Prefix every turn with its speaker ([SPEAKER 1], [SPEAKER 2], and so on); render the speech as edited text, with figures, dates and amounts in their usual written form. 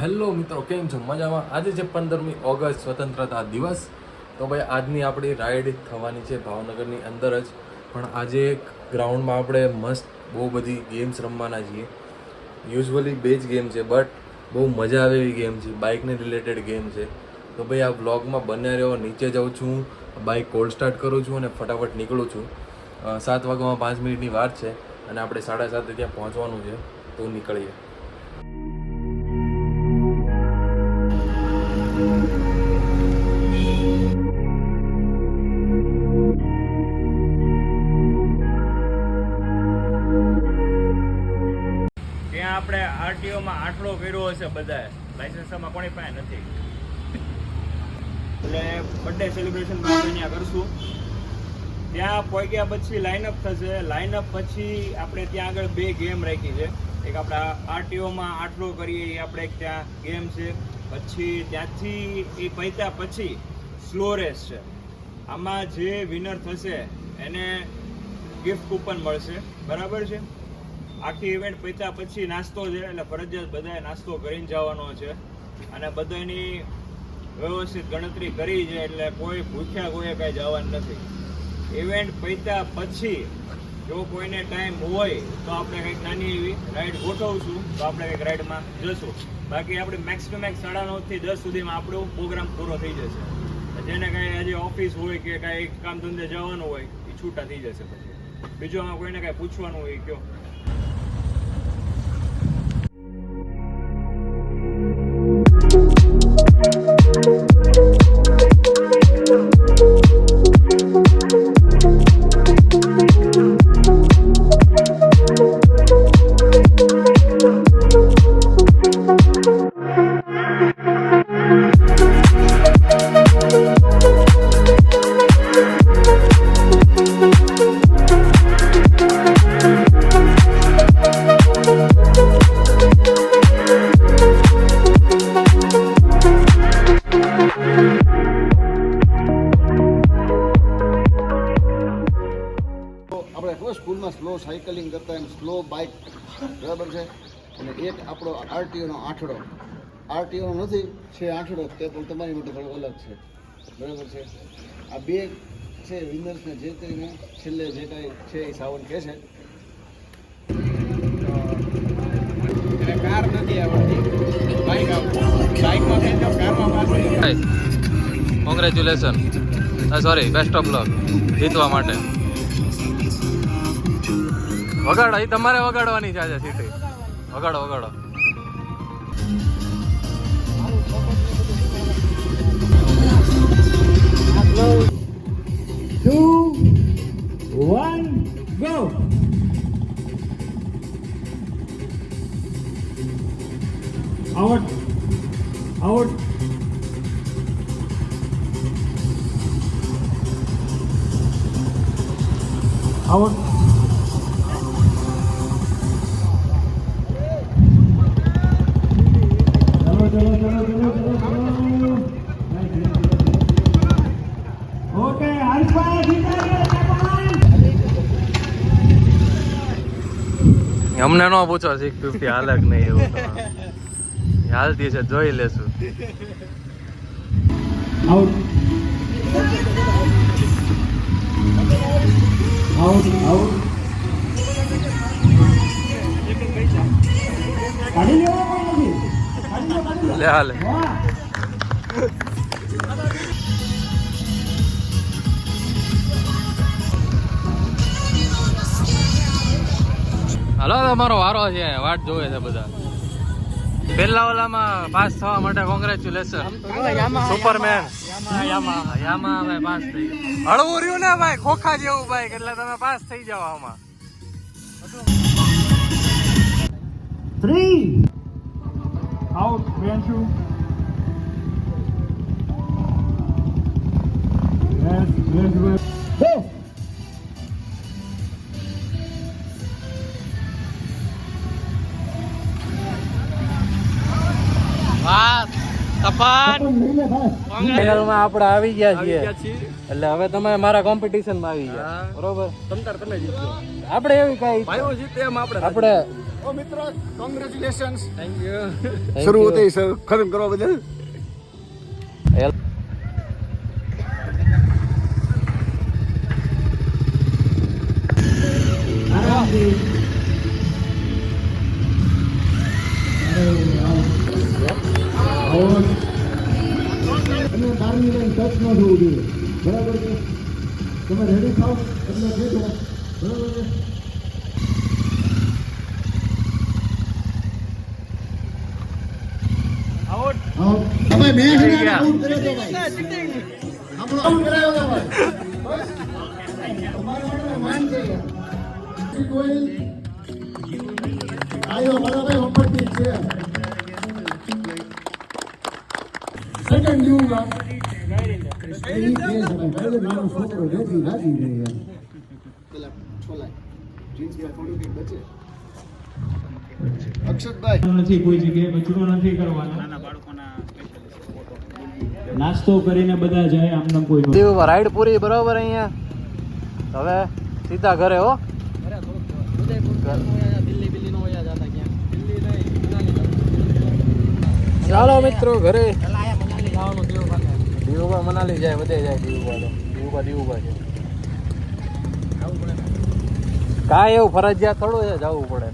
[SPEAKER 1] Hello મિત્રો, કેમ છો? મજામાં? આજે છે 15મી ઓગસ્ટ, સ્વતંત્રતા દિવસ. તો ભાઈ આજની આપણી રાઈડ થવાની છે ભાવનગરની અંદર જ. પણ આજે એક ગ્રાઉન્ડમાં આપણે મસ્ત બહુ બધી ગેમ્સ રમવાના છીએ. યુઝ્યુઅલી 2 જ ગેમ છે, બટ બહુ મજા આવે એવી ગેમ છે, બાઇકને રિલેટેડ ગેમ છે. તો ભાઈ આ વ્લોગમાં બન્યા રહ્યો. નીચે જાઉં છું, બાઇક કોલ્ડ સ્ટાર્ટ કરું છું અને ફટાફટ નીકળું છું. 7 વાગ્યામાં 5 મિનિટની વાર છે અને આપણે 7:30 ત્યાં પહોંચવાનું છે. તો નીકળીએ.
[SPEAKER 2] આપણે આરટીઓમાં આટલો કર્યો હશે બધાએ, લાઇસન્સમાં કોની પાસે નથી. એટલે બર્થડે સેલિબ્રેશન આપણે ત્યાં કરશું. ત્યાં પહોંચ્યા પછી લાઇનઅપ થશે. લાઇનઅપ પછી આપણે ત્યાં આગળ 2 ગેમ રાખી છે. એક આપણે આરટીઓમાં આટલો કરીએ એ આપણે એક ત્યાં ગેમ છે. પછી ત્યાંથી એ પૈતા પછી સ્લો રેસ છે. આમાં જે વિનર થશે એને ગિફ્ટ કૂપન મળશે, બરાબર છે. આખી ઇવેન્ટ પત્યા પછી નાસ્તો છે, એટલે ફરજિયાત બધાએ નાસ્તો કરીને જવાનો છે અને બધાની વ્યવસ્થિત ગણતરી કરી છે, એટલે કોઈ ભૂખ્યા કોઈએ કાંઈ જવાનું નથી. ઇવેન્ટ પત્યા પછી જો કોઈને ટાઈમ હોય તો આપણે કંઈક નાની એવી રાઈડ ગોઠવશું, તો આપણે કંઈક રાઈડમાં જશું. બાકી આપણે મેક્સ ટુ મેક્સ 9:30 થી 10 સુધીમાં આપણો પ્રોગ્રામ પૂરો થઈ જશે. જેને કાંઈ આજે ઓફિસ હોય કે કાંઈ કામ ધંધે જવાનું હોય એ છૂટા થઈ જશે. પછી બીજું આમાં કોઈને કાંઈ પૂછવાનું હોય કયો.
[SPEAKER 3] સ્કૂલમાં સ્લો સાયકલિંગ કરતા એમ સ્લો બાઇક, બરાબર છે. અને એક આપણો આરટીઓનો આંઠડો, આરટીઓનો નથી છે આંઠડો, તે પણ તમારી માટે થોડો અલગ છે, બરાબર છે. આ 2 છે વિનર્સને જે કરીને છેલ્લે જે કાંઈ છે એ સાવન કહે છે. કાર નથી આવડતી, બાઇક બાઇકમાં થઈ જાવ, કારમાં pass.
[SPEAKER 1] Congratulation, sorry, best of luck જીતવા માટે. વગાડો, એ તમારે વગાડવાની છે આજે સીટી. વગાડો વગાડો.
[SPEAKER 2] Go! Out! Out! Out!
[SPEAKER 1] અમને નો પૂછો 650 હાલે કે નહીં, એવું હાલતી છે, જોઈ લેશું.
[SPEAKER 2] Out! Out! Out!
[SPEAKER 1] લે હાલે. હાલો, તમારો વારો છે, વાટ જોવે છે બધા. પેલા ઓલામાં પાસ થવા માટે કોંગ્રેચ્યુલેશન. સુપરમેન યામા ભાઈ પાસ થઈ ગયા. હળવું રહ્યું ને ભાઈ, ખોખા જેવું ભાઈ, એટલે તમે પાસ થઈ જાવ આમાં.
[SPEAKER 2] 3 out. Priyanshu. Yes, yes. Go.
[SPEAKER 1] વાહ તપન, ફાઇનલમાં આપણે આવી ગયા છીએ. એટલે હવે તમે મારા કોમ્પિટિશનમાં આવી ગયા, બરોબર.
[SPEAKER 3] તમતાર તમે જીતજો.
[SPEAKER 1] આપણે એવી કઈ
[SPEAKER 3] ભાઈઓ જીતે એમ આપણે ઓ મિત્રો કોંગ્રેચ્યુલેશન્સ
[SPEAKER 1] થેન્ક યુ
[SPEAKER 3] શરૂ હોતે સર ખતમ કરવા બદલ
[SPEAKER 4] તમે બારની લાઈન ટચ ન થવું જોઈએ બરાબર છે તમે રેડી થાવ એટલે બેઠો બરાબર છે
[SPEAKER 2] આઉટ.
[SPEAKER 4] તમે મેચ ને આઉટ કર્યો તો ભાઈ આપણો આઉટ કરાયો તો ભાઈ બસ તમારો ઓર્ડર માન છે કોઈ આયો બરાબર હોમવર્ક છે સેકન્ડ દઉંગા એની કેસ હવે ભાઈ મારો છોકરો રેડી રાજી રહે યાર
[SPEAKER 3] પેલા છોલાય જીન્સમાં થોડું કંઈક બચે અક્ષતભાઈ
[SPEAKER 5] નથી કોઈ જગ્યાએ કચરો નથી કરવાનો
[SPEAKER 2] નાના બાળકોના સ્પેશિયલ
[SPEAKER 5] નાસ્તો કરીને બધા જાય આમને કોઈ નો.
[SPEAKER 1] રાઈડ પૂરી બરોબર અહીંયા હવે સીધા ઘરે હો ચાલો મિત્રો ઘરે દીવુબા મનાલી જાય બધે જાય દીવુબા છે કાંઈ એવું ફરજિયાત થોડું છે જવું પડે